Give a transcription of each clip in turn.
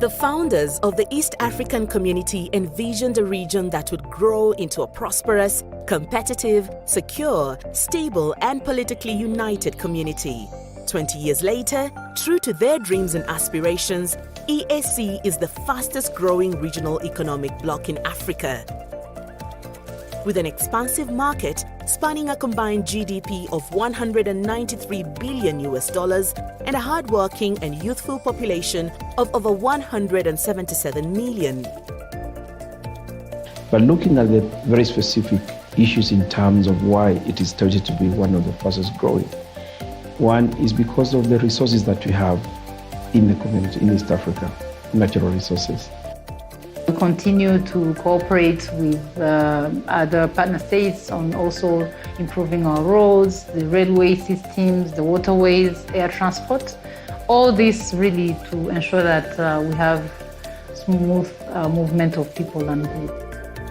The founders of the East African community envisioned a region that would grow into a prosperous, competitive, secure, stable, and politically united community. 20 years later, true to their dreams and aspirations, EAC is the fastest growing regional economic bloc in Africa. With an expansive market spanning a combined GDP of $193 billion and a hardworking and youthful population of over 177 million. But looking at the very specific issues in terms of why it is touted to be one of the fastest growing, one is because of the resources that we have in the community in East Africa, natural resources. We continue to cooperate with other partner states on also improving our roads, the railway systems, the waterways, air transport. All this really to ensure that we have smooth movement of people and goods.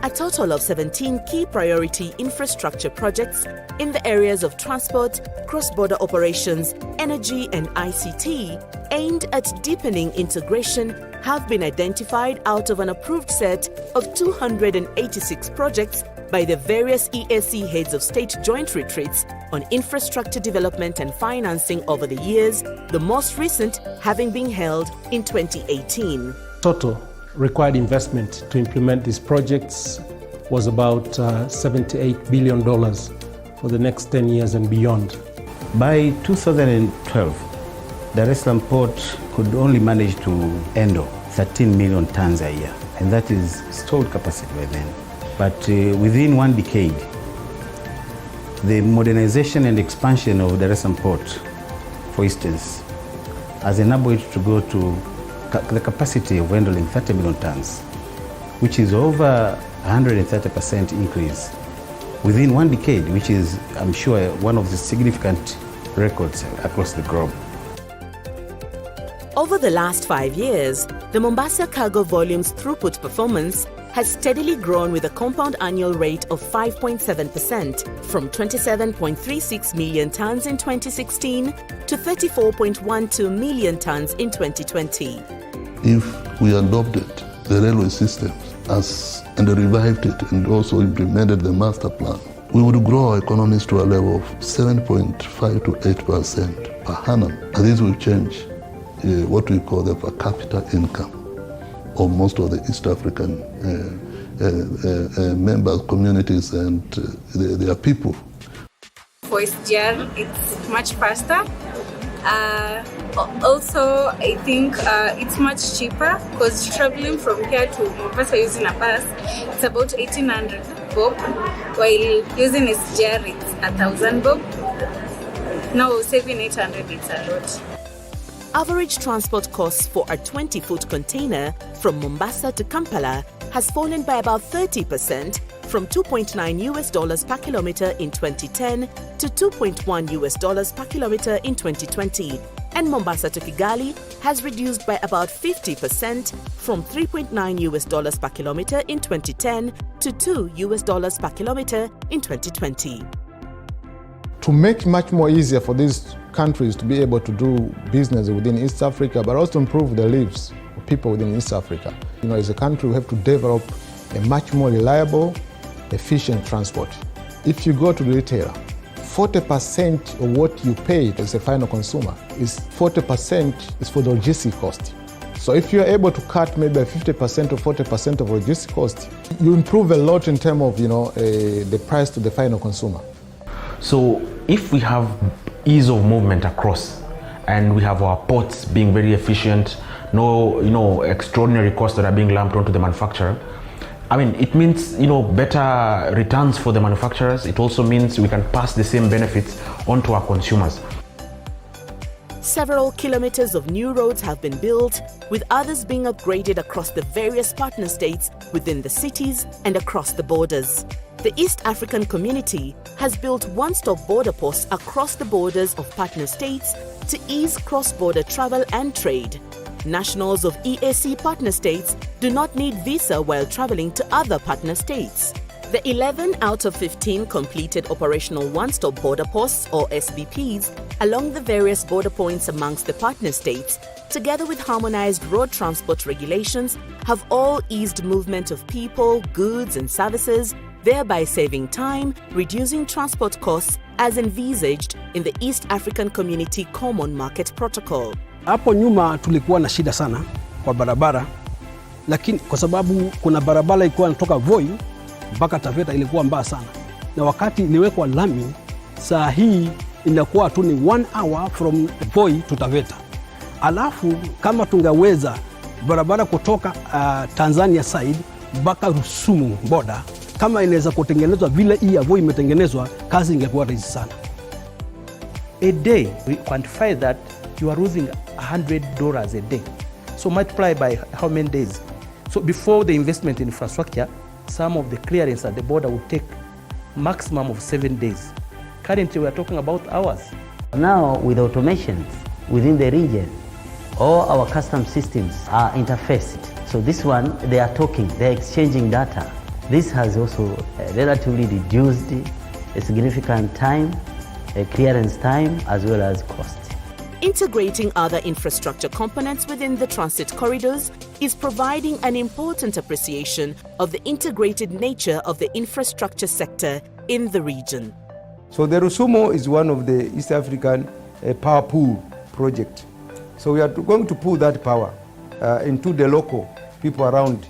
A total of 17 key priority infrastructure projects in the areas of transport, cross-border operations, energy and ICT aimed at deepening integration have been identified out of an approved set of 286 projects by the various EAC heads of state joint retreats on infrastructure development and financing over the years, the most recent having been held in 2018. Total required investment to implement these projects was about $78 billion for the next 10 years and beyond. By 2012, Dar es Salaam Port could only manage to handle 13 million tons a year, and that is stored capacity by then. But within 1 decade, the modernization and expansion of Dar es Salaam Port, for instance, has enabled it to go to the capacity of handling 30 million tons, which is over 130% increase within 1 decade, which is, I'm sure, one of the significant records across the globe. Over the last 5 years, the Mombasa cargo volume's throughput performance has steadily grown with a compound annual rate of 5.7% from 27.36 million tons in 2016 to 34.12 million tons in 2020. If we adopted the railway system and revived it and also implemented the master plan, we would grow our economies to a level of 7.5 to 8% per annum. And this will change what we call the per capita income of most of the East African member communities and their people. For SGR, it's much faster. Also, I think it's much cheaper because traveling from here to Mombasa using a bus, it's about 1,800 bob, while using SGR, it's 1,000 bob. Now, saving 800, it's a lot. Average transport costs for a 20-foot container from Mombasa to Kampala has fallen by about 30% from $2.9 per kilometer in 2010 to $2.1 per kilometer in 2020. And Mombasa to Kigali has reduced by about 50% from $3.9 per kilometer in 2010 to $2 per kilometer in 2020. To make it much more easier for these countries to be able to do business within East Africa, but also improve the lives of people within East Africa. As a country, we have to develop a much more reliable, efficient transport. If you go to the retailer, 40% of what you pay as a final consumer is 40% is for the logistic cost. So if you're able to cut maybe 50% or 40% of logistic cost, you improve a lot in terms of the price to the final consumer. So if we have ease of movement across and we have our ports being very efficient, no extraordinary costs that are being lumped onto the manufacturer, I mean, it means better returns for the manufacturers. It also means we can pass the same benefits on to our consumers. Several kilometers of new roads have been built, with others being upgraded across the various partner states within the cities and across the borders. The East African community has built one-stop border posts across the borders of partner states to ease cross-border travel and trade. Nationals of EAC partner states do not need visa while traveling to other partner states. The 11 out of 15 completed operational one-stop border posts or SBPs along the various border points amongst the partner states together with harmonized road transport regulations, have all eased movement of people, goods and services, thereby saving time, reducing transport costs as envisaged in the East African Community Common Market Protocol. Hapo nyuma tulikuwa na shida sana kwa barabara, lakini kwa sababu kuna barabara ilikuwa inatoka Voi mpaka Taveta ilikuwa mbaya sana. Na wakati iliwekwa lami, saa hii inakuwa tu ni 1 hour from Voi to Taveta. Alafu kama tungeweza barabara kutoka Tanzania side mpaka Rusumo border, kama inaweza kutengenezwa vile hii ya Voi imetengenezwa, kazi ingekuwa rahisi sana. A day, we quantify that you are losing $100 a day. So multiply by how many days? So before the investment in infrastructure, some of the clearance at the border would take maximum of 7 days. Currently, we are talking about hours. Now, with automations within the region, all our custom systems are interfaced. So this one, they are talking, they're exchanging data. This has also relatively reduced a significant time, clearance time, as well as cost. Integrating other infrastructure components within the transit corridors is providing an important appreciation of the integrated nature of the infrastructure sector in the region. So the Rusumo is one of the East African power pool project. So we are going to pool that power into the local people around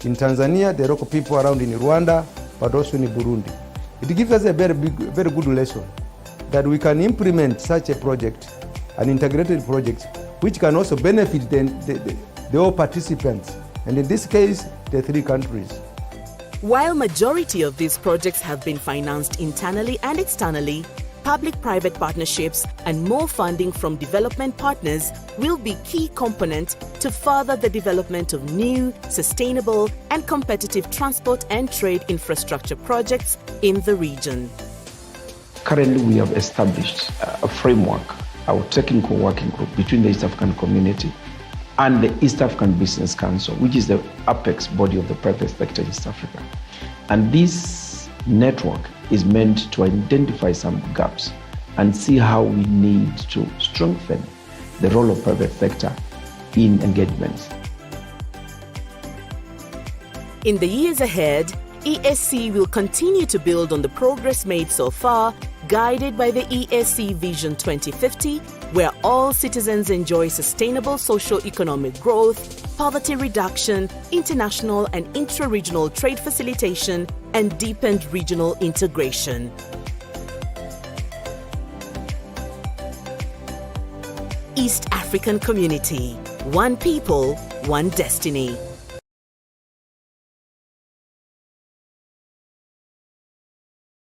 in Tanzania, the local people around in Rwanda, but also in Burundi. It gives us a very good lesson that we can implement such a project, an integrated project, which can also benefit the all participants, and in this case, the 3 countries. While majority of these projects have been financed internally and externally, public-private partnerships and more funding from development partners will be key component to further the development of new, sustainable and competitive transport and trade infrastructure projects in the region. Currently, we have established a framework, our technical working group between the East African Community and the East African Business Council, which is the apex body of the private sector in East Africa. And this network is meant to identify some gaps and see how we need to strengthen the role of private sector in engagements. In the years ahead, ESC will continue to build on the progress made so far, guided by the ESC Vision 2050, where all citizens enjoy sustainable socio-economic growth, poverty reduction, international and intra-regional trade facilitation, and deepened regional integration. East African Community, one people, one destiny.